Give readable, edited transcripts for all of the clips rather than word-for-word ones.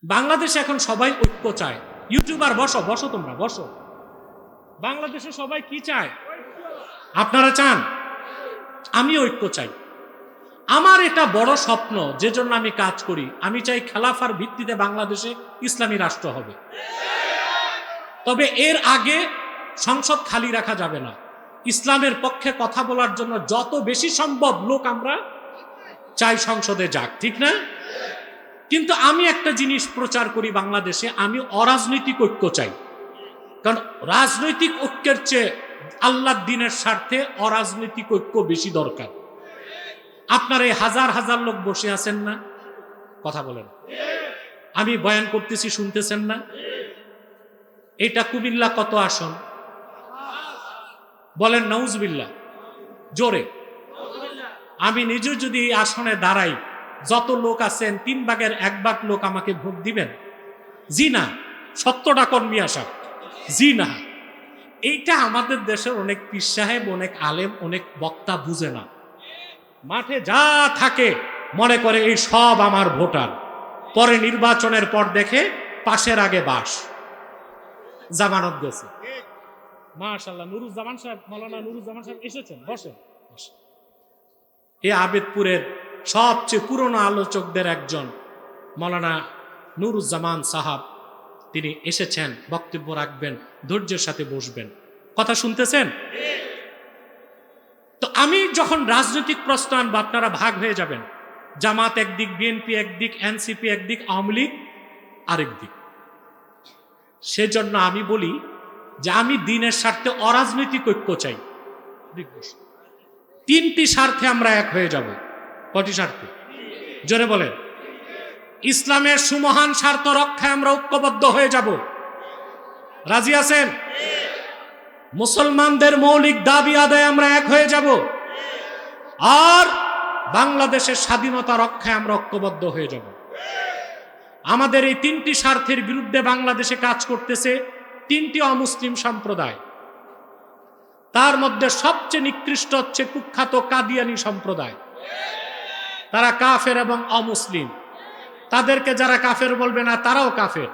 বাংলাদেশে এখন সবাই ঐক্য চায়। ইউটিউবার বসো বসো, তোমরা বসো। বাংলাদেশে সবাই কি চায়? আপনারা চান? আমি ঐক্য চাই। আমার এটা বড় স্বপ্ন, যে জন্য আমি কাজ করি। আমি চাই খেলাফার ভিত্তিতে বাংলাদেশে ইসলামী রাষ্ট্র হবে। তবে এর আগে সংসদ খালি রাখা যাবে না। ইসলামের পক্ষে কথা বলার জন্য যত বেশি সম্ভব লোক আমরা চাই সংসদে যাক, ঠিক না? কিন্তু আমি একটা জিনিস প্রচার করি বাংলাদেশে, আমি অরাজনৈতিক ঐক্য চাই। কারণ রাজনৈতিক ঐক্যের চেয়ে আল্লাহর দ্বীনের স্বার্থে অরাজনৈতিক ঐক্য বেশি দরকার। আপনার এই হাজার হাজার লোক বসে আছেন না, কথা বলেন, আমি বয়ান করতেছি, শুনতেছেন না? এটা কুমিল্লা কত আসন? বলেন নাউজুবিল্লাহ জোরে। আমি নিজে যদি এই আসনে দাঁড়াই, যত লোক আছেন 3/1 লোক আমাকে ভোট দিবেন? জি না। 70টা কর্মী আসা, জি না। এইটা আমাদের দেশের অনেক পীর সাহেব, অনেক আলেম, অনেক বক্তা বুঝে না। মাঠে যা থাকে মনে করে এই সব আমার ভোটার, পরে নির্বাচনের পর দেখে পাশের আগে বাস। জামানত গেছে, মাশাআল্লাহ। নুরুজ্জামান সাহেব, মাওলানা নুরুজ্জামান সাহেব এসেছেন, বসেন। এই আবেদপুরের সবচেয়ে পুরনো আলোচকদের একজন মাওলানা নুরুজ্জামান সাহাব, তিনি এসেছেন, বক্তব্য রাখবেন, ধৈর্যের সাথে বসবেন। কথা শুনতেছেন? তো আমি যখন রাজনৈতিক প্রশ্ন আনবো, আপনারা ভাগ হয়ে যাবেন। জামাত একদিক, বিএনপি একদিক, এনসিপি একদিক, আওয়ামী লীগ আরেক দিক। সেজন্য আমি বলি যে আমি দ্বীনের স্বার্থে অরাজনৈতিক ঐক্য চাই। 3টি স্বার্থে আমরা এক হয়ে যাব। কয়টি স্বার্থে? জোরে বলেন। ইসলামের সুমহান স্বার্থ রক্ষায় আমরা ঐক্যবদ্ধ হয়ে যাব। রাজি আছেন? মুসলমানদের মৌলিক দাবি আদায় আমরা এক হয়ে যাব। আর বাংলাদেশের স্বাধীনতা রক্ষায় আমরা ঐক্যবদ্ধ হয়ে যাব। আমাদের এই 3টি স্বার্থের বিরুদ্ধে বাংলাদেশে কাজ করতেছে 3টি অমুসলিম সম্প্রদায়। তার মধ্যে সবচেয়ে নিকৃষ্ট হচ্ছে কুখ্যাত কাদিয়ানি সম্প্রদায়। তারা কাফের এবং অমুসলিম। তাদেরকে যারা কাফের বলবে না, তারাও কাফের।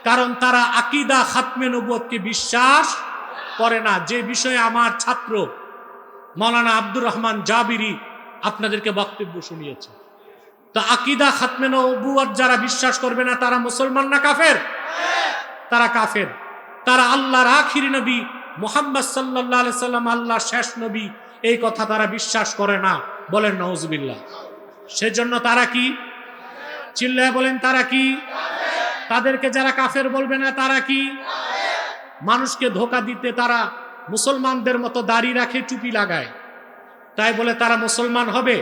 কারণ তারা আকীদা খাতমে নবুয়তকে বিশ্বাস করে না, যে বিষয়ে আমার ছাত্র মাওলানা আব্দুর রহমান জাবিরি আপনাদেরকে বক্তব্য শুনিয়েছে। তো আকীদা খাতমে নবুয়ত যারা বিশ্বাস করবে না, তারা মুসলমান না কাফের? তারা কাফের। তারা আল্লাহর আখিরি নবী মুহাম্মদ সাল্লাল্লাহু আলাইহি সাল্লাম আল্লাহর শেষ নবী, এই কথা তারা বিশ্বাস করে না। বলেন নাউজুবিল্লাহ। সেজন্য তারা কি? চিল্লায় বলেন, তারা কি? তাদেরকে যারা কাফের বলবে না, তারা কি? মানুষকে ধোঁকা দিতে তারা মুসলমানদের মতো দাড়ি রাখে, টুপি লাগায়, তাই বলে তারা মুসলমান হবে?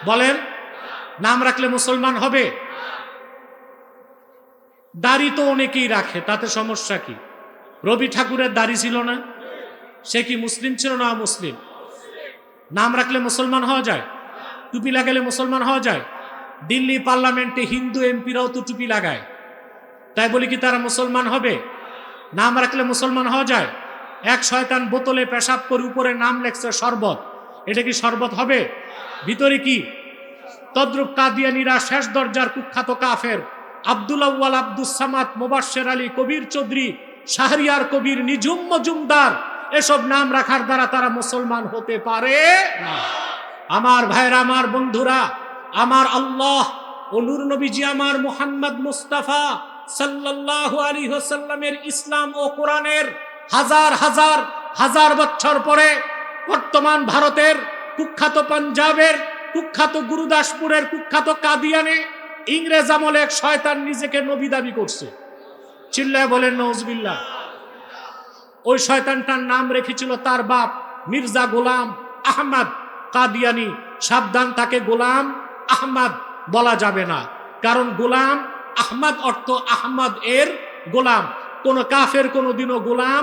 বলেন, নাম রাখলে মুসলমান হবে? দাড়ি তো অনেকেই রাখে, তাতে সমস্যা কি? রবি ঠাকুরের দাড়ি ছিল না? সে কি মুসলিম ছিল না অমুসলিম? নাম রাখলে মুসলমান হওয়া যায়? টুপি লাগালে মুসলমান হওয়া যায়? দিল্লি পার্লামেন্টে হিন্দু এমপিরাও তো টুপি লাগায়, তাই বলি কি তারা মুসলমান হবে? নাম রাখলে মুসলমান হওয়া যায়? এক শয়তান বোতলে পেশাব করে উপরে নাম লেখছে শরবত, এটা কি শরবত হবে? ভিতরে কি? তদ্রুপ কাদিয়ানীরা শেষ দরজার কুখ্যাত কাফের আব্দুল আউয়াল, আব্দুস সামাদ, মুবাশশির আলী, কবির চৌধুরী, শাহরিয়ার কবির, নিঝুম মজুমদার, এসব নাম রাখার দ্বারা তারা মুসলমান হতে পারে না। আমার ভাইরা, আমার বন্ধুরা, আমার আল্লাহ ও নূর নবীজি আমার মুহাম্মদ মুস্তাফা সাল্লাল্লাহু আলাইহি ওয়াসাল্লামের ইসলাম ও কোরআনের হাজার হাজার হাজার বছর পরে বর্তমান ভারতের কুখ্যাত পাঞ্জাবের কুখ্যাত গুরুদাসপুরের কুখ্যাত কাদিয়ানে ইংরেজ আমলে এক শয়তান নিজেকে নবী দাবি করছে। চিল্লায় বলেন নাউজুবিল্লাহ। ওই শয়তানটার নাম রেখেছিল তার বাপ মির্জা গোলাম আহমদ কাদিয়ানি। সাবধান, তাকে গোলাম আহমদ বলা যাবে না, কারণ গোলাম আহমদ অর্থ আহমদ এর গোলাম। কোন কাফের কোনদিনও গোলাম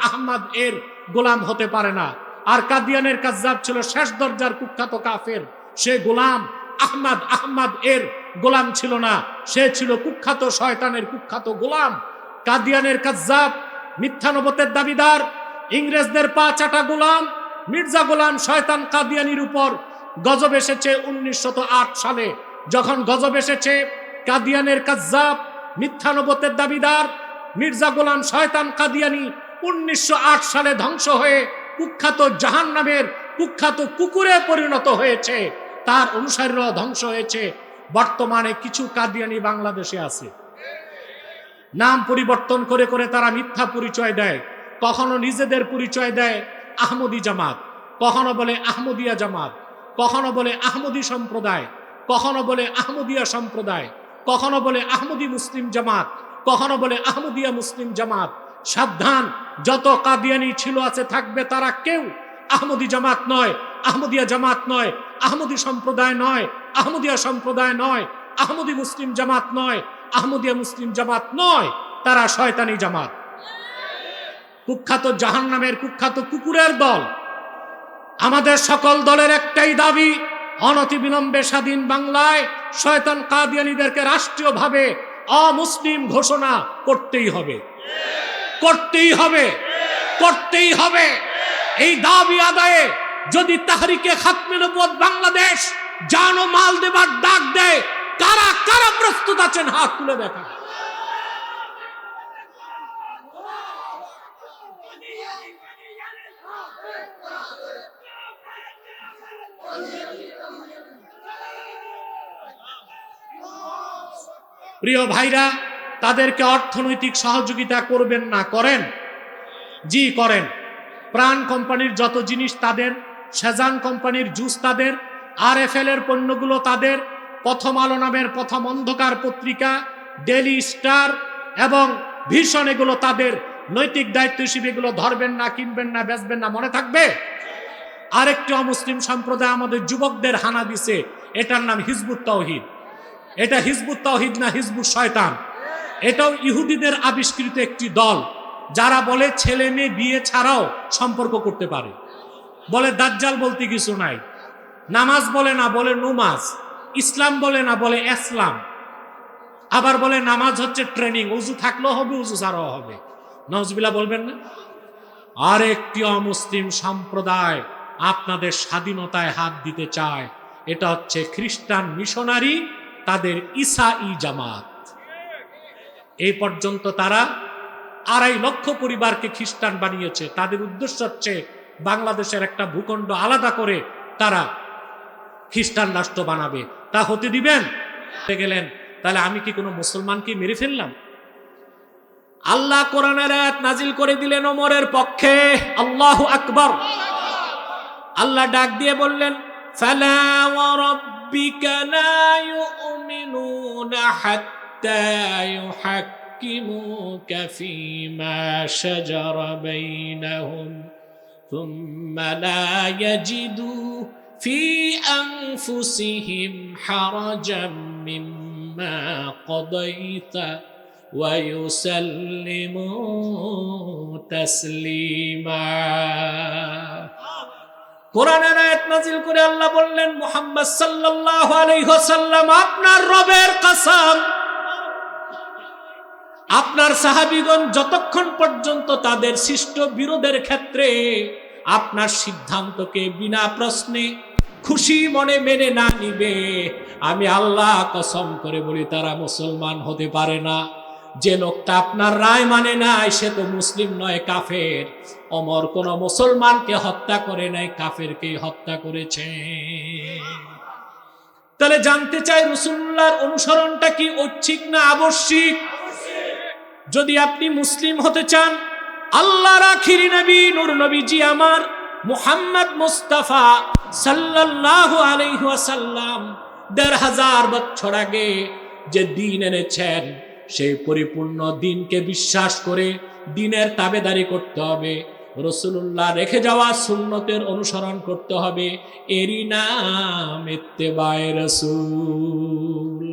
আহমদ এর গোলাম হতে পারে না। আর কাদিয়ানের কাজ্জাব ছিল শেষ দরজার কুখ্যাত কাফের, সে গোলাম আহমদ এর গোলাম ছিল না, সে ছিল কুখ্যাত শয়তানের কুখ্যাত গোলাম। কাদিয়ানের কাজ্জাব, মিথ্যা নবুয়তের দাবিদার, ইংরেজদের পা চাটা গোলাম মির্জা গোলাম শয়তান কাদিয়ানির উপর গজব এসেছে 1908 সালে। যখন গজব এসেছে কাদিয়ানের কাজ্জাব, মিথ্যা নবুয়তের দাবিদার মির্জা গোলাম শয়তান কাদিয়ানি 1908 সালে ধ্বংস হয়ে কুখ্যাত জাহান্নামের কুখ্যাত কুকুরে পরিণত হয়েছে, তার অনুসারীরাও ধ্বংস হয়েছে। বর্তমানে কিছু কাদিয়ানি বাংলাদেশে আছে, নাম পরিবর্তন করে করে তারা মিথ্যা পরিচয় দেয়। কখনো নিজেদের পরিচয় দেয় আহমদী জামাত, কখনো বলে আহমদিয়া জামাত, কখনো বলে আহমদী সম্প্রদায়, কখনো বলে আহমদিয়া সম্প্রদায়, কখনো বলে আহমদী মুসলিম জামাত, কখনো বলে আহমদিয়া মুসলিম জামাত। সাবধান, যত কাদিয়ানি ছিল আছে থাকবে, তারা কেউ আহমদী জামাত নয়, আহমদিয়া জামাত নয়, আহমদী সম্প্রদায় নয়, আহমদিয়া সম্প্রদায় নয়, আহমদী মুসলিম জামাত নয়, আহমদিয়া মুসলিম জামাত নয়, তারা শয়তানি জামাত, কুখ্যাত জাহান্নামের কুখ্যাত কুকুরের দল। আমাদের সকল দলের একটাই দাবি, অনতিবিলম্বে স্বাধীন বাংলায় শয়তান কাদিয়ানীদেরকে রাষ্ট্রীয়ভাবে অমুসলিম ঘোষণা করতেই হবে, করতেই হবে, করতেই হবে। এই দাবি আদায়ে যদি তাহরিকে খাতমে নবুয়ত বাংলাদেশ জান ও মাল দেবার ডাক দেয়, কারা কারা প্রস্তুত আছেন হাত তুলে দেখা। প্রিয় ভাইরা, তাদেরকে অর্থনৈতিক সহযোগিতা করবেন না? করেন, জি করেন। প্রাণ কোম্পানির যত জিনিস তাদের, সেজান কোম্পানির জুস তাদের, RFL এর পণ্যগুলো তাদের, প্রথম আলো নামের প্রথম অন্ধকার পত্রিকা, ডেইলি স্টার এবং ভিশন এগুলো তাদের। নৈতিক দায়িত্ব হিসেবে এগুলো ধরবেন না, কিনবেন না, বেচবেন না, মনে থাকবে। আরেকটি অমুসলিম সম্প্রদায় আমাদের যুবকদের হানা দিছে, এটার নাম হিজবুত তাওহীদ। এটা হিজবুত তাওহীদ না, হিজবুত শয়তান। এটাও ইহুদিদের আবিষ্কৃত একটি দল, যারা বলে ছেলে মেয়ে বিয়ে ছাড়াও সম্পর্ক করতে পারে, বলে দাজ্জাল বলতে কিছু নাই, নামাজ বলে না, বলে নুমাজ, ইসলাম বলে না, বলে ইসলাম, আবার বলে নামাজ হচ্ছে ট্রেনিং, উজু থাকলেও হবে, উজু ছাড়াও হবে। নাউজুবিল্লাহ বলবেন না? আর একটি অমুসলিম সম্প্রদায় আপনাদের স্বাধীনতায় হাত দিতে চায়, এটা হচ্ছে খ্রিস্টান মিশনারি, তাদের ঈসাই জামাত। এই পর্যন্ত তারা 2.5 লক্ষ পরিবারকে খ্রিস্টান বানিয়েছে। তাদের উদ্দেশ্য হচ্ছে বাংলাদেশের একটা ভূখণ্ড আলাদা করে তারা খ্রিস্টান রাষ্ট্র বানাবে। তা হতে দিবেন? গেলেন, তাহলে আমি কি কোনো মুসলমানকে মেরে ফেললাম? আল্লাহ কোরআনের আয়াত নাজিল করে দিলেন ওমরের পক্ষে। আল্লাহু আকবার। আল্লাহ ডাক দিয়ে বললেন, ফালা ওয়া রাব্বিকা লা ইউমিনুনা হাত্তা ইউহাক্কিমুকা ফীমা শাজারা বাইনাহুম থুম্মা লা ইয়াজিদু ফি আনফুসিহিম হারাজাম মিম্মা কাদাইতা ওয়া ইউসাল্লিমু তাসলিমা। কোরআনের আয়াত নাযিল করে আল্লাহ বললেন, মুহাম্মদ সাল্লাল্লাহু আলাইহি ওয়াসাল্লাম, আপনার রবের কসম, আপনার সাহাবীগণ যতক্ষণ পর্যন্ত তাদের সৃষ্ট বিরোধের ক্ষেত্রে আপনার সিদ্ধান্তকে বিনা প্রশ্নে খুশি মনে মেনে না নিবে, আমি আল্লাহ কসম করে বলি তারা মুসলমান হতে পারে না। যে লোকটা আপনার রায় মানে নাই সে তো মুসলিম নয়, কাফের। ওমর কোন মুসলমানকে হত্যা করে নাই, কাফেরকে হত্যা করেছে। তাহলে জানতে চাই রাসূলুল্লাহর অনুসরণটা কি ঐচ্ছিক না আবশ্যিক? যদি আপনি মুসলিম হতে চান, আল্লাহর আখিরি নবী নূর নবীজি আমার মুহাম্মদ মুস্তাফা সাল্লাল্লাহু আলাইহি ওয়াসাল্লাম ১৫০০ বছর আগে যে দ্বীন এনেছেন, সেই পরিপূর্ণ দ্বীনকে বিশ্বাস করে দ্বীনের তাবেদারি করতে হবে, রাসূলুল্লাহ রেখে যাওয়া সুন্নতের অনুসরণ করতে হবে। এরই নাম ইত্তেবায়ে রাসূল।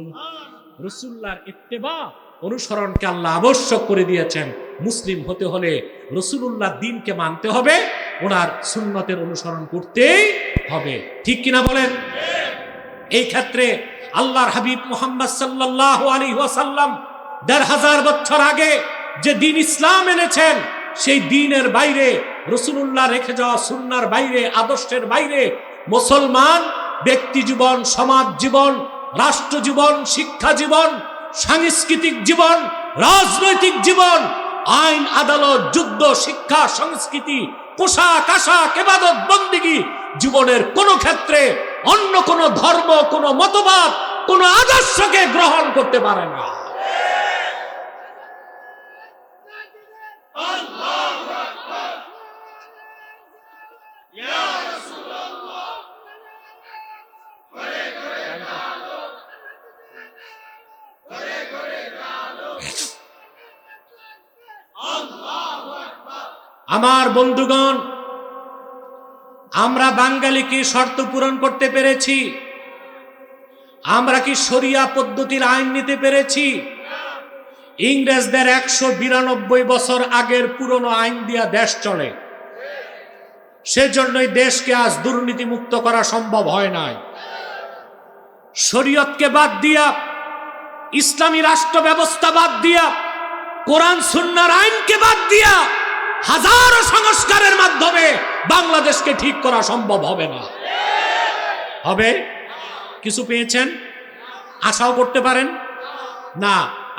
রাসূলুল্লাহর ইত্তেবা অনুসরণকে আল্লাহ আবশ্যক করে দিয়েছেন। মুসলিম হতে হলে রাসূলুল্লাহ দ্বীনকে মানতে হবে, ওনার সুন্নতের অনুসরণ করতেই হবে। ঠিক কিনা বলেন? এই ক্ষেত্রে আল্লাহর হাবিব মুহাম্মদ সাল্লাল্লাহু আলাইহি ওয়াসাল্লাম ১৫০০ বছর আগে যে দ্বীন ইসলাম এনেছেন, সেই দ্বীনের বাইরে, রাসূলুল্লাহ রেখে যাওয়া সুন্নাহর বাইরে, আদর্শের বাইরে মুসলমান ব্যক্তি জীবন, সমাজ জীবন, রাষ্ট্র জীবন, শিক্ষা জীবন, সাংস্কৃতিক জীবন, রাজনৈতিক জীবন, আইন আদালত, যুদ্ধ, শিক্ষা, সংস্কৃতি, পোশাক আশাক, ইবাদত বন্দেগী, জীবনের কোন ক্ষেত্রে অন্য কোন ধর্ম, কোন মতবাদ, কোন আদর্শকে গ্রহণ করতে পারে না। আমার বন্ধুগণ, আমরা বাঙালি কি শর্ত পূরণ করতে পেরেছি? আমরা কি শরিয়া পদ্ধতির আইন নিতে পেরেছি? ইংরেজদের 192 বছর আগের পুরনো আইন দিয়া দেশ চলে, সেজন্যই দেশকে আজ দুর্নীতি মুক্ত করা সম্ভব হয় নাই। শরীয়তকে বাদ দিয়া, ইসলামী রাষ্ট্র ব্যবস্থা বাদ দিয়া, কোরআন সুন্নাহর আইনকে বাদ দিয়া হাজারো সংস্কারের মাধ্যমে বাংলাদেশকে ঠিক করা সম্ভব হবে না। হবে? কিছু পেয়েছেন? আশাও করতে পারেন না।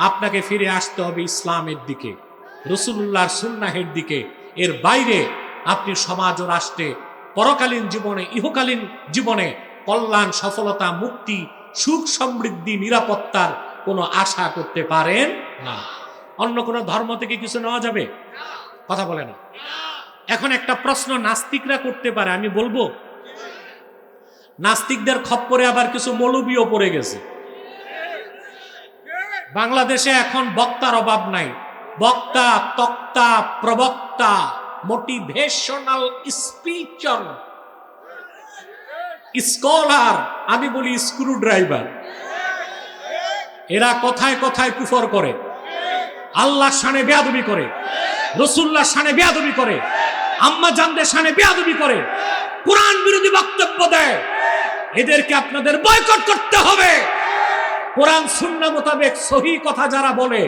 আপনাকে ফিরে আসতে হবে ইসলামের দিকে, রাসূলুল্লাহর সুন্নাহের দিকে। এর বাইরে আপনি সমাজ ও রাষ্ট্রে, পরকালীন জীবনে, ইহকালীন জীবনে কল্যাণ, সফলতা, মুক্তি, সুখ, সমৃদ্ধি, নিরাপত্তার কোনো আশা করতে পারেন না। অন্য কোনো ধর্ম থেকে কিছু নেওয়া যাবে? কথা বলে না। এখন একটা প্রশ্ন নাস্তিকরা করতে পারে, আমি বলবো। নাস্তিকদের খপ্পরে আবার কিছু মৌলবীও পড়ে গেছে। বাংলাদেশে এখন বক্তার অভাব নাই। বক্তা, তক্তা, প্রবক্তা, মোটিভেশনাল স্পিচার, স্কলার, আমি বলি স্ক্রু ড্রাইভার, এরা কথায় কথায় কুফর করে, আল্লাহর শানে বেয়াদবি করে, রাসূলুল্লাহর শানে বেয়াদবি করে, আম্মা জানদের শানে বেয়াদবি করে, কোরআন বিরোধী বক্তব্য দেয়। এদেরকে আপনাদের বয়কট করতে হবে। কোরআন সুন্নাহ মোতাবেক সহি কথা যারা বলে,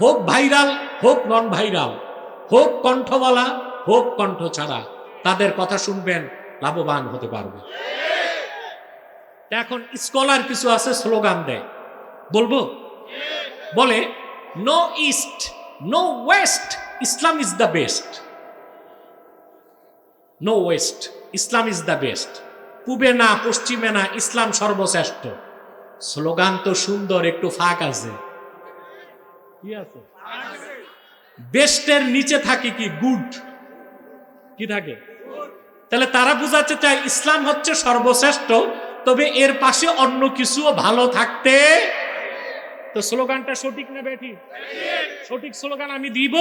হোক ভাইরাল, হোক নন ভাইরাল, হোক কণ্ঠওয়ালা, হোক কণ্ঠ ছাড়া, তাদের কথা শুনবেন, লাভবান হতে পারবে। এখন স্কলার কিছু আছে, স্লোগান দেয়, বলবো? বলে, no east, no west, Islam is the best. No west, Islam is the best. পূবে না, পশ্চিমে না, ইসলাম সর্বশ্রেষ্ঠ। স্লোগান তো সুন্দর, একটু ফাঁক আছে। কি আছে? বেস্টের নিচে থাকে কি? গুড। কি থাকে? তাহলে তারা বুঝাতে চায় ইসলাম হচ্ছে সর্বশ্রেষ্ঠ, তবে এর পাশে অন্য কিছুও ভালো থাকতে। তো স্লোগানটা সঠিক না বেঠিক? সঠিক স্লোগান আমি দিব।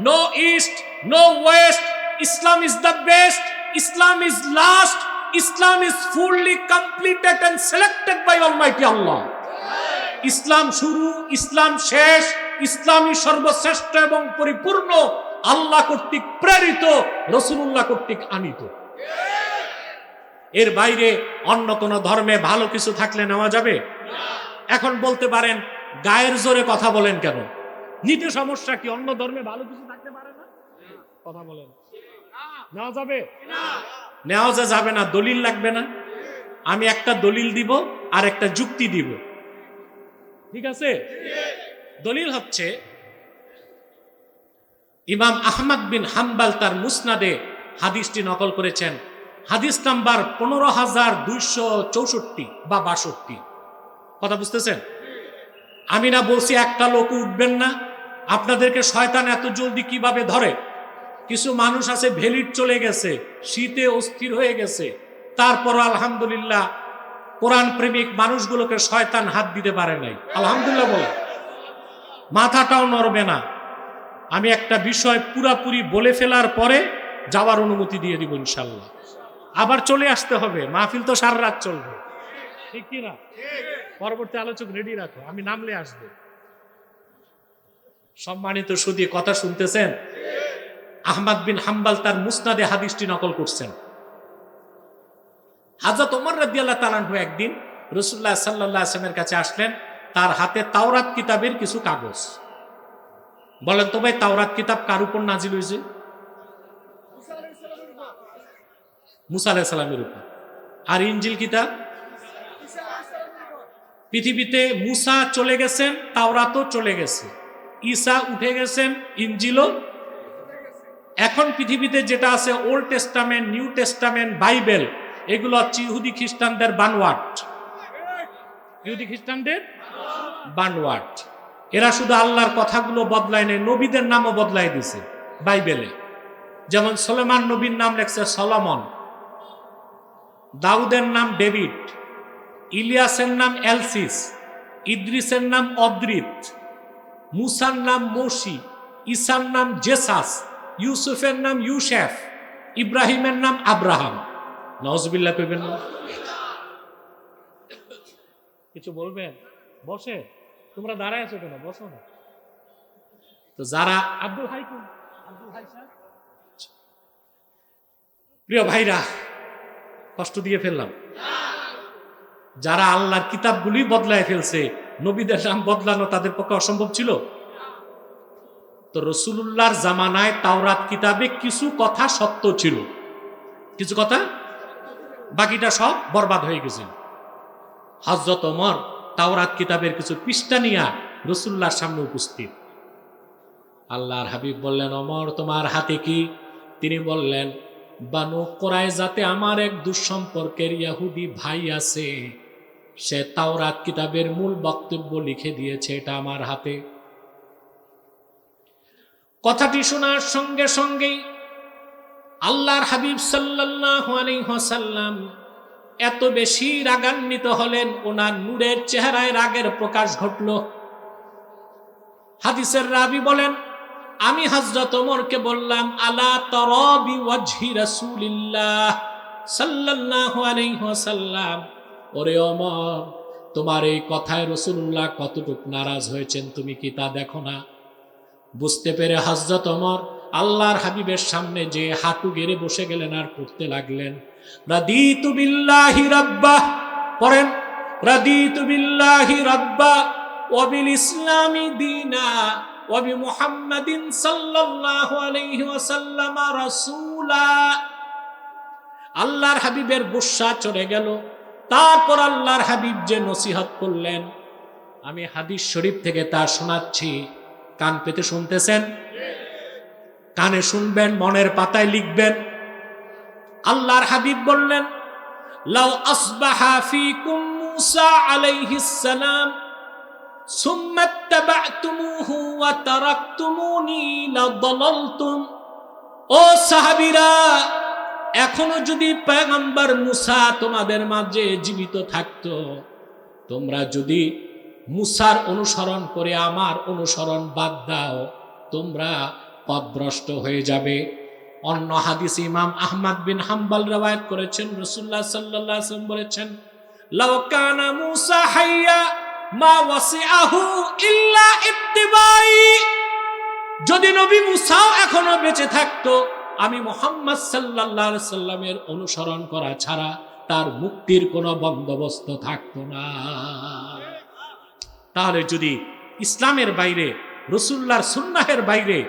No east, no west, Islam is the best, Islam is last, Islam is fully completed and selected by almighty Allah. ইসলাম শুরু, ইসলাম শেষ, ইসলামই সর্বশ্রেষ্ঠ এবং পরিপূর্ণ, আল্লাহ কর্তৃক প্রেরিত, রাসূলুল্লাহ কর্তৃক আনিত। এর বাইরে অন্য কোন ধর্মে ভালো কিছু থাকলে নেওয়া যাবে? এখন বলতে পারেন, গায়ের জোরে কথা বলেন কেন? নিতে সমস্যা কি? অন্য ধর্মে ভালো কিছু থাকতে পারে না? কথা বলেন, নেওয়া যাবে? নেওয়া যাবে না। দলিল লাগবে না? আমি একটা দলিল দিব আর একটা যুক্তি দিব, ঠিক আছে? দলিল হচ্ছে, ইমাম আহমদ বিন হাম্বল তার মুসনাদে হাদিসটি নকল করেছেন। হাদিস নাম্বার 15,264 বা 62। কথা বুঝতেছেন? আমি না বলছি একটা লোক উঠবেন না? আপনাদেরকে শয়তান এত জলদি কিভাবে ধরে? কিছু মানুষ আছে ভ্যালিড চলে গেছে, শীতে অস্থির হয়ে গেছে, তারপর আলহামদুলিল্লাহ কোরআন প্রেমিক মানুষগুলোকে শয়তান হাত দিতে পারে নাই। আলহামদুলিল্লাহ বলে, মাথাটাও নড়বে না। আমি একটা বিষয় পুরাপুরি বলে ফেলার পরে যাওয়ার অনুমতি দিয়ে দিব ইনশাল্লাহ। আবার চলে আসতে হবে, মাহফিল তো সারা রাত চলবে, ঠিক কিনা? পরবর্তী আলোচক রেডি রাখো, আমি নামলে আসবে। সম্মানিত সুধী, কথা শুনতেছেন? আহমদ বিন হাম্বল তার মুসনাদে হাদিসটি নকল করছেন। হযরত ওমর রাদিয়াল্লাহু তাআলা আনহু একদিন রাসূলুল্লাহ সাল্লাল্লাহু আলাইহি ওয়াসাল্লামের কাছে আসলেন। তার হাতে তাওরাত কিতাবের কিছু কাগজ। বলেন তো ভাই, তাওরাত কিতাব কার উপর নাজিল হয়েছে? মুসা আলাইহিস সালামের উপর। আর ইনজিল কিতাব? পৃথিবীতে মুসা চলে গেছেন, তাওরাতও চলে গেছে, ঈসা উঠে গেছেন, ইনজিলও। এখন পৃথিবীতে যেটা আছে old testament, new testament, Bible, এগুলো হচ্ছে ইহুদি খ্রিস্টানদের বানওয়াট, ইহুদি খ্রিস্টানদের বানওয়াট। এরা শুধু আল্লাহর কথাগুলো বদলায় নেই, নবীদের নামও বদলাই দিছে বাইবেলে। যেমন সলোমন নবীর নাম লেখছে সলোমন, দাউদের নাম ডেভিড, ইলিয়াসের নাম এলসিস, ইদ্রিসের নাম অদ্রিত, মুসার নাম মোশি, ঈসার নাম জেসাস, ইউসুফের নাম ইউসেফ, ইব্রাহিমের নাম আব্রাহাম। নওয়াজবিল্লাহ কইবেন না? কিছু বলবেন? বসে, তোমরা দাঁড়ায় আছো কেন? বসো না তো। যারা আব্দুল হাই, আব্দুল হাই স্যার, প্রিয় ভাইরা, কষ্ট দিয়ে ফেললাম। যারা আল্লাহর কিতাবগুলি বদলায় ফেলছে, নবীদের নাম বদলানো তাদের পক্ষে অসম্ভব ছিল? তো রাসূলুল্লাহর জামানায় তাওরাত কিতাবে কিছু কথা সত্য ছিল, কিছু কথা, বাকিটা সব বরবাদ হয়ে গেছে। হযরত ওমর তাওরাত কিতাবের কিছু পৃষ্ঠা নিয়ে রাসূলুল্লাহর সামনে উপস্থিত। আল্লাহর হাবিব বললেন, ওমর তোমার হাতে কি? তিনি বললেন, বানু কুরাইজাতে আমার এক দুঃসম্পর্কের ইহুদি ভাই আছে, সে তাওরাত কিতাবের মূল বক্তব্য লিখে দিয়েছে, এটা আমার হাতে। কথাটি শোনার সঙ্গে সঙ্গেই আল্লাহর হাবিব সাল্লাল্লাহু আলাইহি ওয়াসাল্লাম এত বেশি রাগান্বিত হলেন, ওনার নূরের চেহারায় রাগের প্রকাশ ঘটল। হাদিসের রাবি বলেন, আমি হযরত ওমরকে বললাম, আলা তারা বিওয়াজহি রাসূলিল্লাহ সাল্লাল্লাহু আলাইহি ওয়াসাল্লাম, ওরে ওমর, তোমার এই কথায় রাসূলুল্লাহ কতটুকু নারাজ হয়েছেন তুমি কি তা দেখো না? বুঝতে পেরে হযরত ওমর আল্লাহর হাবিবের সামনে যে হাঁটু গেড়ে বসে গেলেন আর পড়তে লাগলেন, রাদিতু বিল্লাহি রাব্বা, পড়েন, রাদিতু বিল্লাহি রাব্বা ওয়া বিল ইসলামি দীনা ওয়া বি মুহাম্মাদিন সাল্লাল্লাহু আলাইহি ওয়াসাল্লাম রাসূলা। আল্লাহর হাবিবের গুসা চলে গেল। তারপর আল্লাহর হাবিব যে নসিহত করলেন, আমি হাদিস শরীফ থেকে তা শোনাচ্ছি, কান পেতে শুনতেছেন? কানে শুনবেন, মনের পাতায় লিখবেন। আল্লাহর হাবিব বললেন, লাউ আসবাহা ফীকুম মূসা আলাইহিস সালাম সুম্মা ইত্তাবা'তুমুহু ওয়া তারাকতুমুনি লাদালালতুম। ও সাহাবীরা, এখনো যদি পয়গম্বর মূসা তোমাদের মাঝে জীবিত থাকতো, তোমরা যদি মূসার অনুসরণ করে আমার অনুসরণ বাদ দাও, তোমরা পথভ্রষ্ট হয়ে যাবে। অন্য হাদিস ইমাম আহমদ বিন হাম্বল রওয়ায়াত করেছেন, রাসূলুল্লাহ সাল্লাল্লাহু আলাইহি ওয়াসাল্লাম বলেছেন, লাউ কানা মূসা হাইয়া মা ওয়াসিআহু ইল্লা ইত্তিবাই। যদি নবী মূসাও এখনো বেঁচে থাকতো, আমি মুহাম্মদ সাল্লাল্লাহু আলাইহি সাল্লামের অনুসরণ করা ছাড়া তার মুক্তির কোনো বন্দোবস্ত থাকতো না। তাহলে যদি ইসলামের বাইরে, রাসূলুল্লাহর সুন্নাহের বাইরে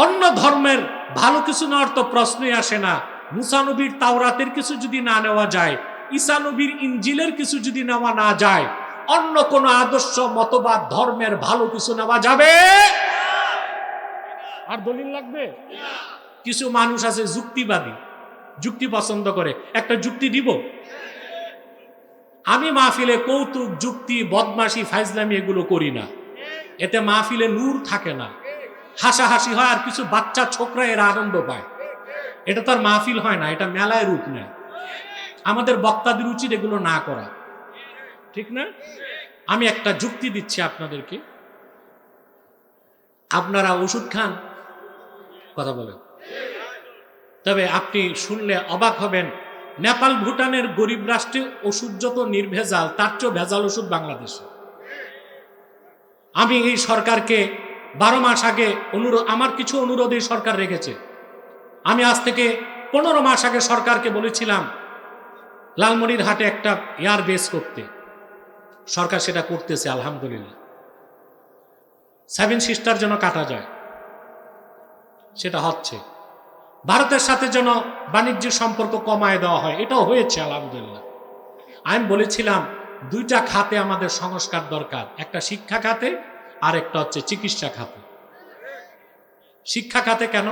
অন্য ধর্মের ভালো কিছু নেওয়ার তো প্রশ্নই আসে না। মূসা নবীর তাওরাতের কিছু যদি না নেওয়া যায়, ঈসা নবীর ইনজিলের কিছু যদি নেওয়া না যায়, অন্য কোন আদর্শ, মতবাদ, ধর্মের ভালো কিছু নেওয়া যাবে? আর দলিল লাগবে? কিছু মানুষ আছে যুক্তিবাদী, যুক্তি পছন্দ করে। একটা যুক্তি দিব? আমি মাহফিলে কৌতুক, যুক্তি, বদমাশি, ফাইজলামি এগুলো করি না। এতে মাহফিলে নূর থাকে না, হাসাহাসি হয়, আর কিছু বাচ্চা ছোকরা এরা আনন্দ পায়। এটা তো আর মাহফিল হয় না, এটা মেলায় রূপ নেয়। আমাদের বক্তাদের উচিত এগুলো না করা, ঠিক না? আমি একটা যুক্তি দিচ্ছি আপনাদেরকে। আপনারা ওষুধ খান, কথা বলেন, তবে আপনি শুনলে অবাক হবেন, নেপাল ভুটানের গরিব রাষ্ট্রে ওষুধ যত নির্ভেজাল, তার চেয়েও ভেজাল ওষুধ বাংলাদেশে। আমি এই সরকারকে 12 মাস আগে আমার কিছু অনুরোধ এই সরকার রেখেছে। আমি আজ থেকে 15 মাস আগে সরকারকে বলেছিলাম লালমনিরহাটে একটা এয়ার বেস করতে। সরকার সেটা করতেছে, আলহামদুলিল্লাহ। 7 সিস্টার যেন কাটা যায়, সেটা হচ্ছে। ভারতের সাথে যেন বাণিজ্যিক সম্পর্ক কমায় দেওয়া হয়, এটাও হয়েছে, আলহামদুলিল্লাহ। আমি বলেছিলাম দুইটা খাতে আমাদের সংস্কার দরকার, একটা শিক্ষা খাতে আর একটা হচ্ছে চিকিৎসা খাতে। শিক্ষা খাতে কেন?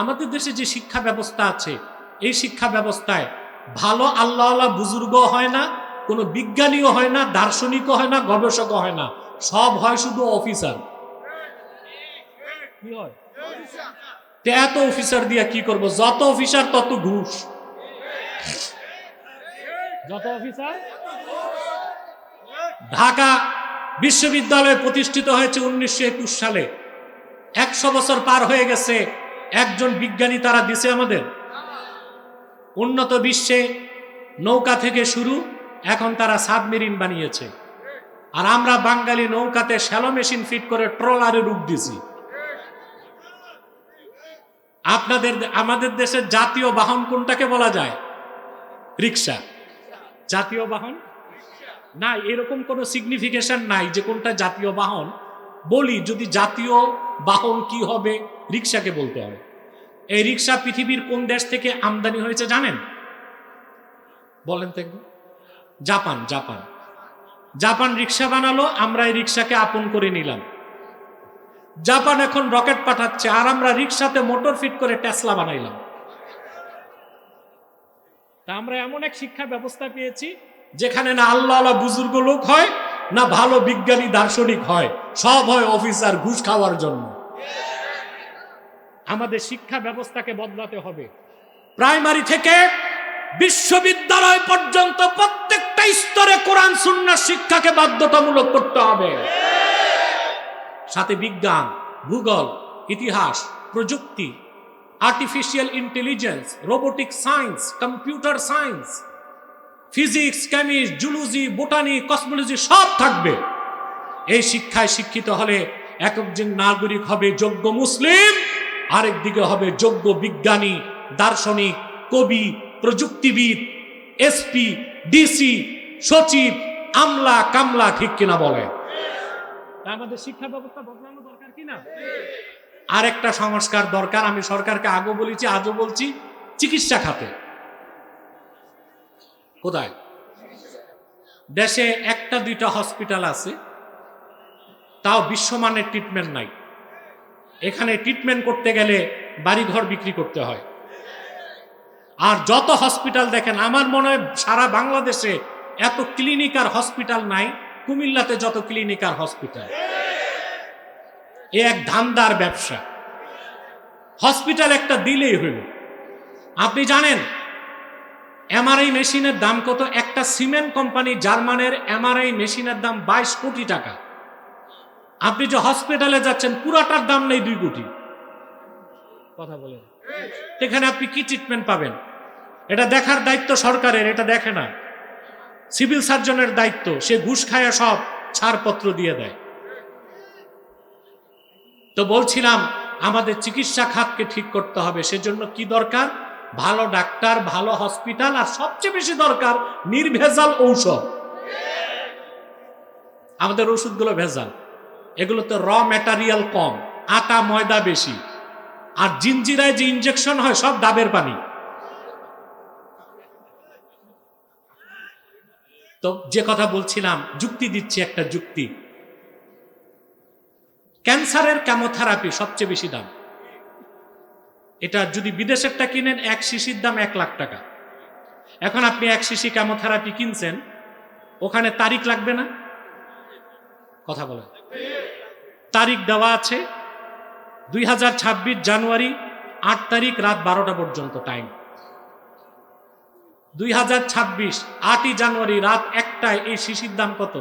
আমাদের দেশে যে শিক্ষা ব্যবস্থা আছে, এই শিক্ষা ব্যবস্থায় ভালো আল্লাহওয়ালা বুজুর্গ হয় না, কোনো বিজ্ঞানীও হয় না, দার্শনিকও হয় না, গবেষকও হয় না, সব হয় শুধু অফিসার। কি হয়? এত অফিসার দিয়ে কি করব? যত অফিসার তত ঘুষ, যত অফিসার। ঢাকা বিশ্ববিদ্যালয় প্রতিষ্ঠিত হয়েছে 1921 সালে। 100 বছর পার হয়ে গেছে, একজন বিজ্ঞানী তারা দিছে আমাদের? উন্নত বিশ্বে নৌকা থেকে শুরু, এখন তারা সাবমেরিন বানিয়েছে, আর আমরা বাঙালি নৌকাতে শ্যালো মেশিন ফিট করে ট্রলারে রূপ দিছি। আমাদের দেশের জাতীয় বাহন কোনটাকে বলা যায়? রিক্সা। জাতীয় বাহন না, এরকম কোনো সিগনিফিকেশন নাই যে কোনটা জাতীয় বাহন। বলি যদি জাতীয় বাহন কি হবে, রিক্সাকে বলতে হবে। এই রিক্সা পৃথিবীর কোন দেশ থেকে আমদানি হয়েছে জানেন? বলেন তো একদম। জাপান। জাপান জাপান রিক্সা বানালো, আমরা এই রিক্সাকে আপন করে নিলাম। জাপান এখন রকেট পাঠাচ্ছে, আর আমরা রিক্সাতে মোটর ফিট করে টেসলা বানাইলাম। তা আমরা এমন এক শিক্ষা ব্যবস্থা পেয়েছি যেখানে না আল্লাহ বুজুর্গ লোক হয়, না ভালো বিজ্ঞানী দার্শনিক হয়, সব হয় অফিসার ঘুষ খাওয়ার জন্য। আমাদের শিক্ষা ব্যবস্থাকে বদলাতে হবে। প্রাইমারি থেকে বিশ্ববিদ্যালয় পর্যন্ত প্রত্যেকটা স্তরে কোরআন সুন্নাহ শিক্ষাকে বাধ্যতামূলক করতে হবে। সাথে বিজ্ঞান, ভূগোল, ইতিহাস, প্রযুক্তি, artificial intelligence, robotic science, computer science, physics, chemistry, zoology, botany, cosmology সব থাকবে। এই শিক্ষায় শিক্ষিত হলে একজন নাগরিক হবে যোগ্য মুসলিম, আরেকদিকে হবে যোগ্য বিজ্ঞানী, দার্শনিক, কবি, প্রযুক্তিবিদ, এসপি, ডিসি, সচিব, আমলা, কামলা। ঠিক কিনা বলে? আমাদের শিক্ষা ব্যবস্থা বদলানো দরকার কিনা? আরেকটা সংস্কার দরকার, আমি সরকারকে আগে বলেছি, আজও বলছি, চিকিৎসা খাতে। কোথায়? দেশে একটা দুইটা হসপিটাল আছে, তাও বিশ্বমানের ট্রিটমেন্ট নাই। এখানে ট্রিটমেন্ট করতে গেলে বাড়িঘর বিক্রি করতে হয়। আর যত হসপিটাল দেখেন, আমার মনে হয় সারা বাংলাদেশে এত ক্লিনিক আর হসপিটাল নাই কুমিল্লাতে যত ক্লিনিক আর হসপিটাল। এ এক ধান্দার ব্যবসা। হসপিটাল একটা দিলেই হইল। আপনি জানেন এমআরআই মেশিনের দাম কত? একটা সিমেন্ট কোম্পানি জার্মানের এমআরআই মেশিনের দাম 22 কোটি টাকা। আপনি যে হসপিটালে যাচ্ছেন পুরাটার দাম নেই 2 কোটি। কথা বলেন, এখানে আপনি কি ট্রিটমেন্ট পাবেন? এটা দেখার দায়িত্ব সরকারের, এটা দেখে না। সিভিল সার্জনের দায়িত্ব, সে ঘুষ খায়া সব ছাড়পত্র দিয়ে দেয়। তো বলছিলাম আমাদের চিকিৎসা খাতকে ঠিক করতে হবে। সেজন্য কি দরকার? ভালো ডাক্তার, ভালো হসপিটাল, আর সবচেয়ে বেশি দরকার নির্ভেজাল ঔষধ। আমাদের ওষুধগুলো ভেজাল, এগুলোতে র ম্যাটেরিয়াল কম, আটা ময়দা বেশি, আর জিঞ্জিরায় যে ইনজেকশন হয় সব ডাবের পানি। তো যে কথা বলছিলাম, যুক্তি দিচ্ছি, একটা যুক্তি। ক্যান্সারের কেমোথেরাপি সবচেয়ে বেশি দাম। এটা যদি বিদেশেরটা কিনেন, এক শিশির দাম 1 লাখ টাকা। এখন আপনি এক শিশি কেমোথেরাপি কিনছেন, ওখানে তারিখ লাগবে না? কথা বলেন। তারিখ দেওয়া আছে 2026 জানুয়ারি 8 তারিখ রাত 12টা পর্যন্ত টাইম। 2026 8ই জানুয়ারি রাত 1টায় এই শিশির দাম কত?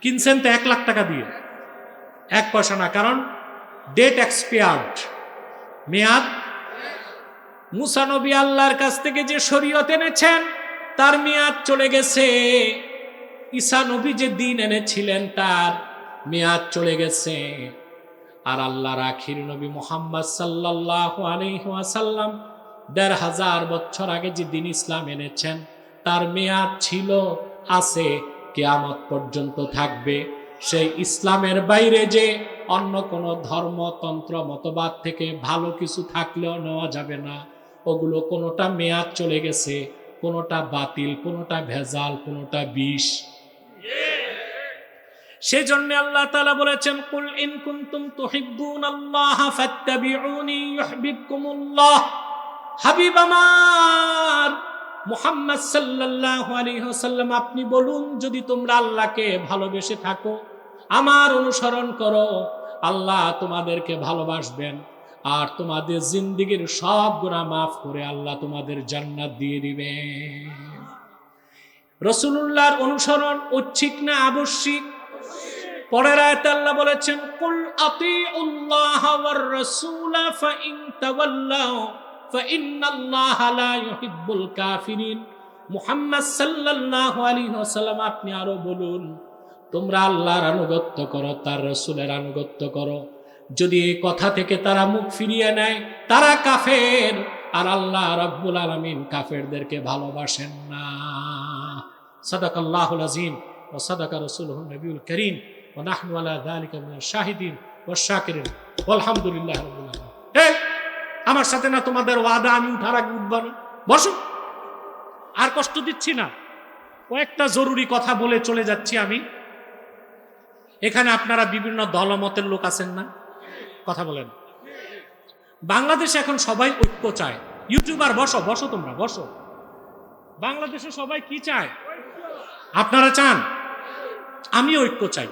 কিনছেন তো 1 লাখ টাকা দিয়ে, 1 পয়সা না, কারণ ডেট এক্সপায়ার্ড, মেয়াদ। মুসা নবী আল্লাহর কাছ থেকে যে শরীয়ত এনেছেন তার মেয়াদ চলে গেছে। ঈসা নবী যে দিন এনেছিলেন তার মেয়াদ চলে গেছে। আর আল্লাহর আখির নবী মুহাম্মদ সাল্লাল্লাহু আলাইহি ওয়াসাল্লাম 1500 বছর আগে যে দিন ইসলাম এনেছেন তার মেয়াদ ছিল, আছে, কিয়ামত পর্যন্ত থাকবে। সেই ইসলামের বাইরে যে অন্য কোনো ধর্মতন্ত্র মতবাদ থেকে ভালো কিছু থাকলেও নেওয়া যাবে না, ওগুলো কোনোটা মেয়াদ চলে গেছে, কোনোটা বাতিল, কোনোটা ভেজাল, কোনোটা বিষ। সেজন্য আল্লাহ তাআলা বলেছেন, কুল ইন কুনতুম তুহিব্বুনাল্লাহ ফাত্তাবিউনি ইউহিব্বুকুমুল্লাহ। হাবিব আমার মুহাম্মদ সাল্লাল্লাহু আলাইহি ওয়াসাল্লাম, আপনি বলুন, যদি তোমরা আল্লাহকে ভালোবেসে থাকো, আমার অনুসরণ করো, আল্লাহ তোমাদেরকে ভালোবাসবেন, আর তোমাদের জিন্দেগীর সব গুনাহ মাফ করে আল্লাহ তোমাদের জান্নাত দিয়ে দিবেন। রাসূলুল্লাহর অনুসরণ ঐচ্ছিক না আবশ্যিক? পরের আয়াতে আল্লাহ বলেছেন, কুল আতিউল্লাহ ওয়ার রাসূলা ফাইন তাওয়াল্লাউ ফাইন্নাল্লাহা লা ইউহিব্বুল কাফিরিন। মুহাম্মদ সাল্লাল্লাহু আলাইহি ওয়াসাল্লাম, আপনি আরো বলুন, তোমরা আল্লাহর আনুগত্য করো, তার রাসূলের আনুগত্য করো। যদি এই কথা থেকে তারা মুখ ফিরিয়ে নেয়, তারা কাফের, আর আল্লাহ রাব্বুল আলামিন কাফেরদেরকে ভালোবাসেন না। সাদাকাল্লাহুল আযীম ওয়া সাদাকা রাসূলুহুন নবিয়ুল কারীম ওয়া নাহনু আলা যালিকা মিনাশ শাহিদিন ওয়াশ শাকিরিন আলহামদুলিল্লাহি রাব্বিল আলামিন। এই আমার সাথে না তোমাদের ওয়াদা, আমি উঠার আগে উঠবা না, বসো। আর কষ্ট দিচ্ছি না, কয়েকটা জরুরি কথা বলে চলে যাচ্ছি আমি। এখানে আপনারা বিভিন্ন দলমতের লোক আছেন না, কথা বলেন। বাংলাদেশে এখন সবাই ঐক্য চায়। ইউটিউবার বসো, বসো, তোমরা বসো। বাংলাদেশে সবাই কি চায়? আপনারা চান? আমি ঐক্য চাই।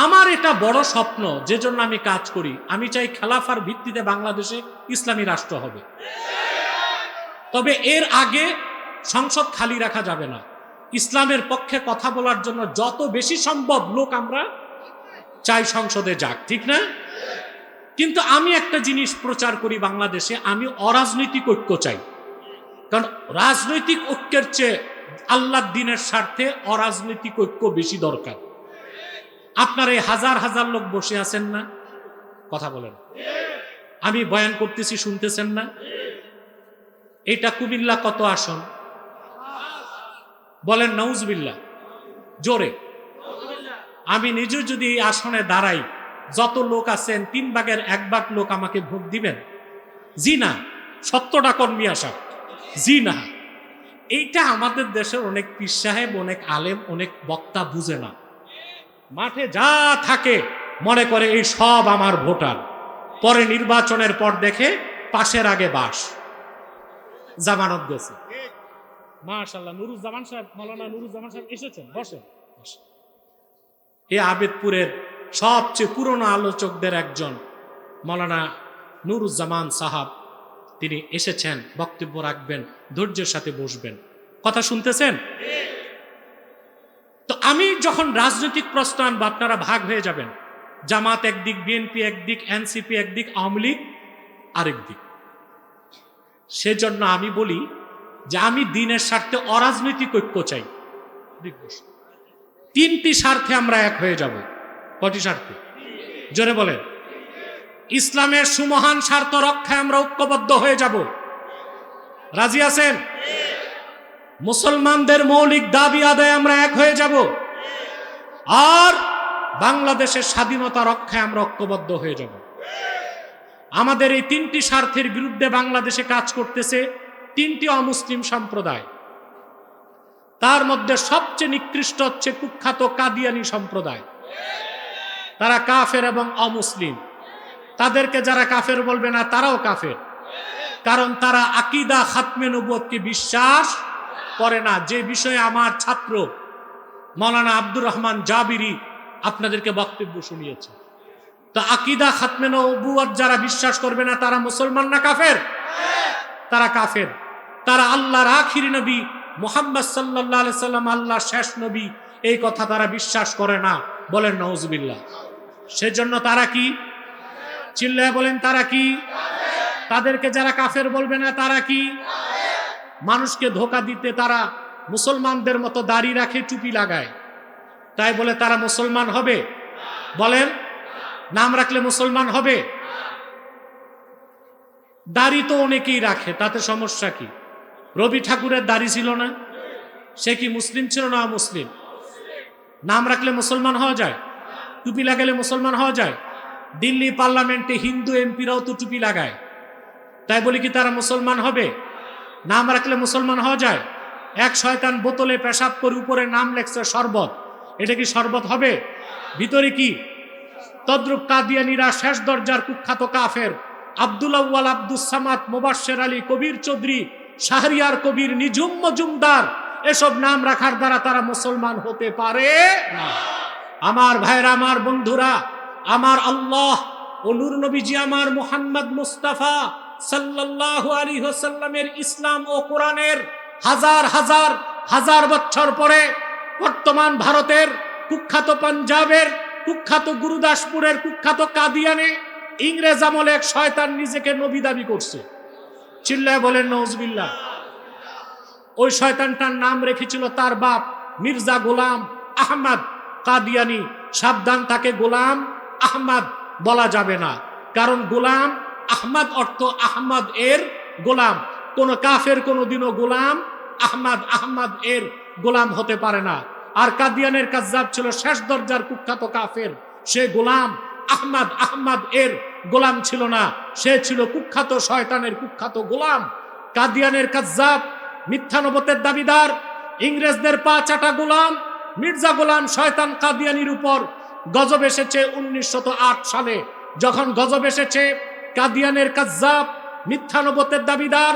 আমার এটা বড় স্বপ্ন, যে জন্য আমি কাজ করি। আমি চাই খেলাফার ভিত্তিতে বাংলাদেশে ইসলামী রাষ্ট্র হবে। তবে এর আগে সংসদ খালি রাখা যাবে না। ইসলামের পক্ষে কথা বলার জন্য যত বেশি সম্ভব লোক আমরা চাই সংসদে যাক, ঠিক না? কিন্তু আমি একটা জিনিস প্রচার করি বাংলাদেশে, আমি অরাজনৈতিক ঐক্য চাই। কারণ রাজনৈতিক ঐক্যের চেয়ে আল্লাহর দ্বীনের স্বার্থে অরাজনৈতিক ঐক্য বেশি দরকার। আপনার এই হাজার হাজার লোক বসে আছেন না, কথা বলেন। আমি বয়ান করতেছি, শুনতেছেন না? এটা কুমিল্লা কত আসন? বলেন নাউজুবিল্লাহ জোরে। আমি নিজে যদি এই আসনে দাঁড়াই, যত লোক আছেন 3 ভাগের 1 ভাগ লোক আমাকে ভোট দিবেন? জি না। 70টা কর্মী আসা, জি না। এইটা আমাদের দেশের অনেক পীর সাহেব, অনেক আলেম, অনেক বক্তা বুঝে না। মাঠে যা থাকে মনে করে এই সব আমার ভোটার, পরে নির্বাচনের পর দেখে পাশের আগে বাস। জামানত গেছে, মাশাআল্লাহ। নুরুজ্জামান সাহেব, মাওলানা নুরুজ্জামান সাহেব এসেছেন, বসেন। এই আবেদপুরের সবচেয়ে পুরনো আলোচকদের একজন মাওলানা নুরুজ্জামান সাহাব, তিনি এসেছেন, বক্তব্য রাখবেন, ধৈর্যের সাথে বসবেন। কথা শুনতেছেন? তো আমি যখন রাজনৈতিক প্রশ্ন আনবো, আপনারা ভাগ হয়ে যাবেন। জামাত একদিক, বিএনপি একদিক, এনসিপি একদিক, আওয়ামী লীগ আরেক দিক। সেজন্য আমি বলি যে আমি দ্বীনের স্বার্থে অরাজনৈতিক ঐক্য চাই। 3টি স্বার্থে আমরা এক হয়ে যাব। কয়টি স্বার্থে? জোরে বলেন। ইসলামের সুমহান স্বার্থ রক্ষায় আমরা ঐক্যবদ্ধ হয়ে যাব। রাজি আছেন? মুসলমানদের মৌলিক দাবি আদায় আমরা এক হয়ে যাব। আর বাংলাদেশের স্বাধীনতা রক্ষায় আমরা ঐক্যবদ্ধ হয়ে যাব। আমাদের এই 3টি স্বার্থের বিরুদ্ধে বাংলাদেশে কাজ করতেছে 3টি অমুসলিম সম্প্রদায়। তার মধ্যে সবচেয়ে নিকৃষ্ট হচ্ছে কুখ্যাত কাদিয়ানি সম্প্রদায়। তারা কাফের এবং অমুসলিম। তাদেরকে যারা কাফের বলবে না, তারাও কাফের। কারণ তারা আকীদা খাতমে নবুয়তকে বিশ্বাস করে না, যে বিষয়ে আমার ছাত্র মাওলানা আব্দুর রহমান জাবিরি আপনাদেরকে বক্তব্য শুনিয়েছে। তো আকীদা খাতমে নবুয়ত যারা বিশ্বাস করবে না, তারা মুসলমান না কাফের? তারা কাফের। তারা আল্লাহর আখিরি নবী মুহাম্মদ সাল্লাল্লাহু আলাইহি সাল্লাম আল্লাহর শেষ নবী, এই কথা তারা বিশ্বাস করে না। বলেন নাউজুবিল্লাহ। সেজন্য তারা কি? চিল্লায় বলেন, তারা কি? তাদেরকে যারা কাফের বলবে না, তারা কি? মানুষকে ধোঁকা দিতে তারা মুসলমানদের মতো দাড়ি রাখে, টুপি লাগায়, তাই বলে তারা মুসলমান হবে? বলেন, নাম রাখলে মুসলমান হবে? দাড়ি তো অনেকেই রাখে, তাতে সমস্যা কি? রবি ঠাকুরের দাড়ি ছিল না? সে কি মুসলিম ছিল না অমুসলিম? নাম রাখলে মুসলমান হওয়া যায়? টুপি লাগালে মুসলমান হওয়া যায়? দিল্লি পার্লামেন্টে হিন্দু এমপিরাও তো টুপি লাগায়, তাই বলি কি তারা মুসলমান হবে? নাম রাখলে মুসলমান হওয়া যায়? এক শয়তান বোতলে পেশাব করে উপরে নাম লেখছে শরবত, এটা কি শরবত হবে? ভিতরে কি? তদ্রুপ কাদিয়ানীরা শেষ দরজার কুখ্যাত কাফের আব্দুল আউয়াল, আব্দুস সামাদ, মুবাশশির আলী, কবির চৌধুরী, শাহরিয়ার কবির, নিঝুম মজুমদার, এসব নাম রাখার দ্বারা তারা মুসলমান হতে পারে না। আমার ভাইরা, আমার বন্ধুরা, আমার আল্লাহ ও নূর নবীজি আমার মুহাম্মদ মুস্তাফা সাল্লাল্লাহু আলাইহি ওয়াসাল্লামের ইসলাম ও কোরআনের হাজার হাজার হাজার বছর পরে বর্তমান ভারতের কুখ্যাত পাঞ্জাবের কুখ্যাত গুরুদাসপুরের কুখ্যাত কাদিয়ানে ইংরেজ আমলে এক শয়তান নিজেকে নবী দাবি করছে। চিল্লায় বলেন নাউজুবিল্লাহ। ওই শয়তানটার নাম রেখেছিল তার বাপ মির্জা গোলাম আহমদ কাদিয়ানি। সাবধান, তাকে গোলাম আহমদ বলা যাবে না, কারণ গোলাম আহমদ অর্থ আহমদ এর গোলাম। কোন কাফের কোনদিনও গোলাম আহমদ এর গোলাম হতে পারে না। আর কাদিয়ানের কাজ্জাব ছিল শেষ দরজার কুখ্যাত কাফের, সে গোলাম আহমদ এর গোলাম ছিল না, সে ছিল কুখ্যাত শয়তানের কুখ্যাত গোলাম। কাদিয়ানের কাজ্জাব, মিথ্যা নবুয়তের দাবিদার, ইংরেজদের পা চাটা গোলাম মির্জা গোলাম শয়তান কাদিয়ানির উপর গজব এসেছে 1908 সালে। যখন গজব এসেছে, কাদিয়ানের কাজ্জাব, মিথ্যা নবুয়তের দাবিদার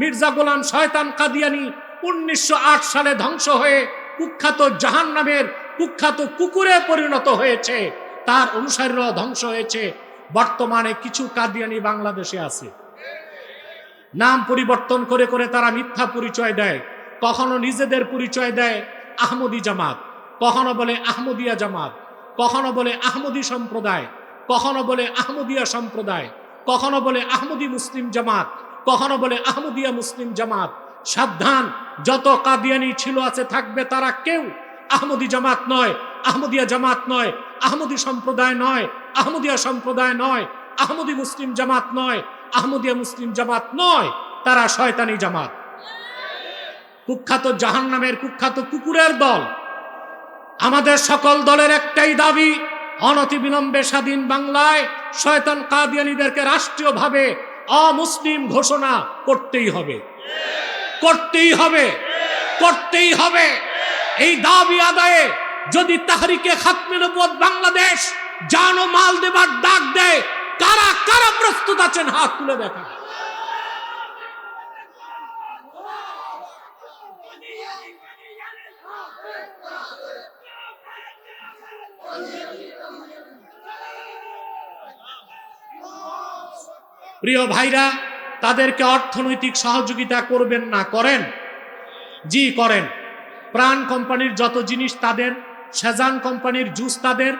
মির্জা গোলাম শয়তান কাদিয়ানি 1908 সালে ধ্বংস হয়ে কুখ্যাত জাহান্নামের কুখ্যাত কুকুরে পরিণত হয়েছে, তার অনুসারীরা ধ্বংস হয়েছে। বর্তমানে কিছু কাদিয়ানি বাংলাদেশে আছে, নাম পরিবর্তন করে করে তারা মিথ্যা পরিচয় দেয়। কখনো নিজেদের পরিচয় দেয় আহমদী জামাত, কখনো বলে আহমদিয়া জামাত, কখনো বলে আহমদী সম্প্রদায়, কখনো বলে আহমদিয়া সম্প্রদায়, কখনো বলে আহমদী মুসলিম জামাত, কখনো বলে আহমদিয়া মুসলিম জামাত। সাবধান, যত কাদিয়ানি ছিল আছে থাকবে, তারা কেউ আহমদী জামাত নয়, আহমদিয়া জামাত নয়, আহমদী সম্প্রদায় নয়, আহমদিয়া সম্প্রদায় নয়, আহমদী মুসলিম জামাত নয়, আহমদিয়া মুসলিম জামাত নয়, তারা শয়তানি জামাত, কুখ্যাত জাহান্নামের কুখ্যাত কুকুরের দল। আমাদের সকল দলের একটাই দাবি, অনতিবিলম্বে স্বাধীন বাংলায় শয়তান কাদিয়ানীদেরকে রাষ্ট্রীয়ভাবে অমুসলিম ঘোষণা করতেই হবে, করতেই হবে, করতেই হবে। এই দাবি আদায়ে যদি তাহরিকে খাতমে নবুয়ত বাংলাদেশ জান ও মাল দেবার ডাক দেয়, কারা কারা প্রস্তুত আছেন হাত তুলে দেখা। প্রিয় ভাইরা, তাদেরকে অর্থনৈতিক সহযোগিতা করবেন না? করেন, জি করেন। প্রাণ কোম্পানির যত জিনিস তাদের, সেজান কোম্পানির জুস তাদের,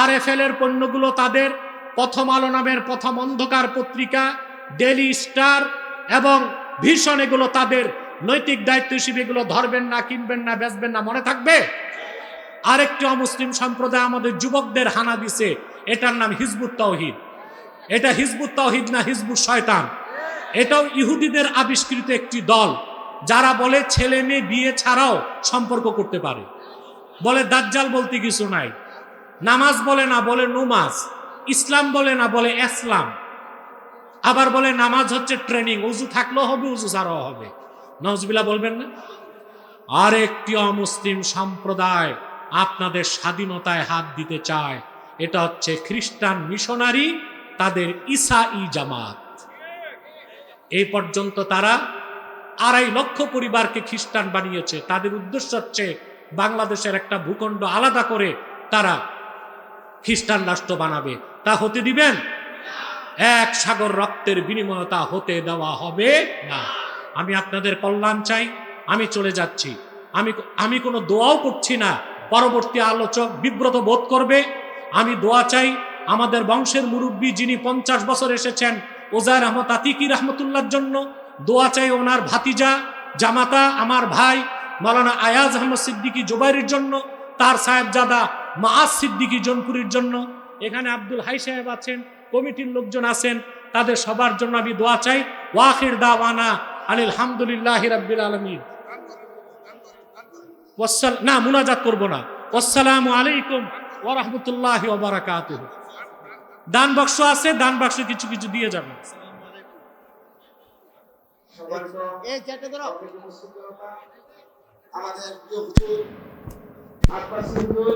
RFL এর পণ্যগুলো তাদের, প্রথম আলো নামের প্রথম অন্ধকার পত্রিকা, ডেইলি স্টার এবং ভিশন, এগুলো তাদের। নৈতিক দায়িত্ব হিসেবে এগুলো ধরবেন না, কিনবেন না, বেচবেন না, মনে থাকবে। আরেকটি অমুসলিম সম্প্রদায় আমাদের যুবকদের হানা দিছে, এটার নাম হিজবুত তাওহীদ। এটা হিজবুত তাওহীদ না, হিজবুত শয়তান। এটাও ইহুদিদের আবিষ্কৃত একটি দল, যারা বলে ছেলে মেয়ে বিয়ে ছাড়াও সম্পর্ক করতে পারে, বলে দাজ্জাল বলতে কিছু নাই, নামাজ বলে না, বলে নুমাজ, ইসলাম বলে না, বলে ইসলাম, আবার বলে নামাজ হচ্ছে ট্রেনিং, উজু থাকলেও হবে, উজু ছাড়াও হবে। নাউজুবিল্লাহ বলবেন না? আর একটি অমুসলিম সম্প্রদায় আপনাদের স্বাধীনতায় হাত দিতে চায়, এটা হচ্ছে খ্রিস্টান মিশনারি, তাদের ঈসাই জামাত। এই পর্যন্ত তারা 2.5 লক্ষ পরিবারকে খ্রিস্টান বানিয়েছে। তাদের উদ্দেশ্য হচ্ছে বাংলাদেশের একটা ভূখণ্ড আলাদা করে তারা খ্রিস্টান রাষ্ট্র বানাবে। তা হতে দিবেন? এক সাগর রক্তের বিনিময়ে তা হতে দেওয়া হবে না। আমি আপনাদের কল্যাণ চাই। আমি চলে যাচ্ছি, আমি কোনো দোয়াও করছি না, পরবর্তী আলোচক বিব্রত বোধ করবে। আমি দোয়া চাই আমাদের বংশের মুরব্বী, যিনি 50 বছর এসেছেন, ওজায়ের আহমদ আতিকি রহমতুল্লাহর জন্য। দোয়া চাই ওনার ভাতিজা, জামাতা, আমার ভাই মাওলানা আয়াজ আহমদ সিদ্দিকী জুবাইরের জন্য, তার সাহেবজাদা মাআজ সিদ্দিকী জোনপুরীর জন্য। এখানে আব্দুল হাই সাহেব আছেন, কমিটির লোকজন আছেন, তাদের সবার জন্য আমি দোয়া চাই। ওয়াখির দাওয়ানা আনিল হামদুলিল্লাহি রাব্বিল আলামিন। না, মুনাজাত করব না। আসসালামু আলাইকুম ওয়া রাহমাতুল্লাহি ওয়া বারাকাতুহু। দান বাক্স আছে, দান বাক্সে কিছু কিছু দিয়ে যাবেন। এই চারটে ধরো। আমাদের প্রিয় হুজুর আব্বাস হুজুর